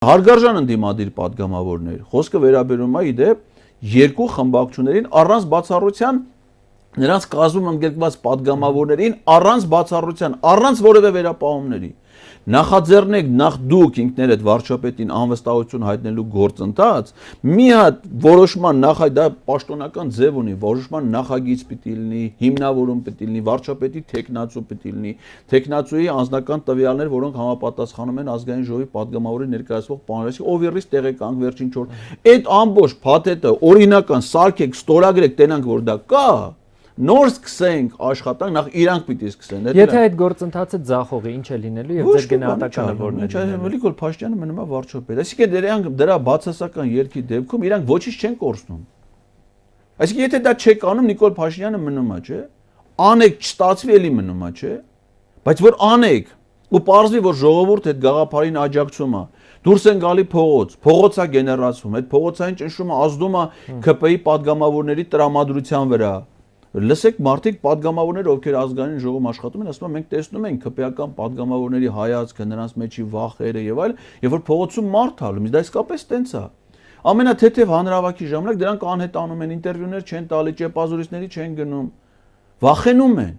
Հարգարժան ընդդիմադիր պատգամավորներ, խոսքը վերաբերում է իդեպ երկու խմբակցություններին առանց բացառության նրանց կազմում ընդգրկված պատգամավորներին առանց բացառության, առանց որևէ վերապահումների։ Նախաձեռնեք նախ դուք ինքներդ վարչապետին անվստահություն հայտնելու գործընթաց, մի հատ որոշման դա պաշտոնական ձև ունի, որոշման նախագիծ պիտի լինի, հիմնավորում պիտի լինի, վարչապետի թեկնածու պիտի լինի, թեկնածուի անձնական տվյալներ, որոնք համապատասխանում են ազգային ժողովի պատգամավորի ներկայացվող պանելի, ով իրից տեղեկանք վերջին 4։ Այդ ամբողջ փաթեթը օրինական սարքեք, ստորագրեք, տենանք որ դա կա։ Նոր սկսենք աշխատանք, նախ իրանք պիտի սկսեն։ Եթե այդ գործընթացը ձախողի, ինչ է լինելու եւ ձեր գնահատականը որն է։ Նիկոլ Փաշինյանը մնում է վարչապետ։ Այսինքն դրա բացասական երկի դեպքում իրանք ոչինչ չեն կորցնում։ Այսինքն եթե դա չեք անում, Նիկոլ Փաշինյանը մնում է, չէ՞։ Անեք, չստացվի էլի մնում է, չէ՞։ Բայց որ անեք ու պարզվի, որ ժողովուրդը այդ գաղափարին աջակցում է։ Դուրս են գալի փողոցա գեներացվում, այդ փողոցային ճնշումը ազդում է ԿՊ-ի падգամավորների տրամադրության վրա։ Լսեք մարդիկ падգամավորներ, ովքեր ազգային ժողովում աշխատում են, ասում են մենք տեսնում ենք ԿՊ-ական падգամավորների հայացքը, նրանց մեջի վախերը եւ այլն, եւ որ փողոցում մարդ ալում, դա իսկապես տենց է։ Ամենաթեթև հանրահավաքի ժամանակ դրանք անհետանում են, ինտերվյուներ չեն տալի, ճեպազորիստների չեն գնում, վախենում են։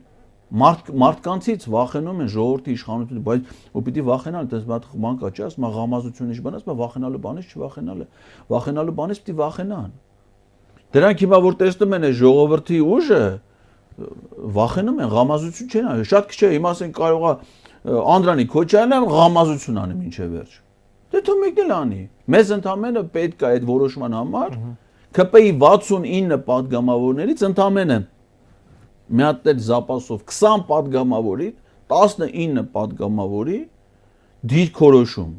Մարդկանցից վախենում են ժողովրդի իշխանությունը, բայց ու պիտի վախենալ, այդպես մի հատ բան կա, չէ՞, ասում է ղամազությունից բան, ասում է վախենալու բանից չվախենալը, վախենալու բանից պիտի վախենան։ Դրանք հիմա որ տեսնում են ժողովրդի ուժը, վախենում են, ղամազություն չեն անում, շատ քիչ է, հիմա ասեն կարող է Անդրանիկ Քոչարյանը ղամազություն անի մինչև վերջ։ Դե թող մեկն էլ անի։ Մեզ ընդամենը պետք է այդ որոշման համար ԿՊ-ի 69 падգամավորներից ընդամենը մի հատ էլ զապասով 20 падգամավորի 19 падգամավորի դիրքորոշում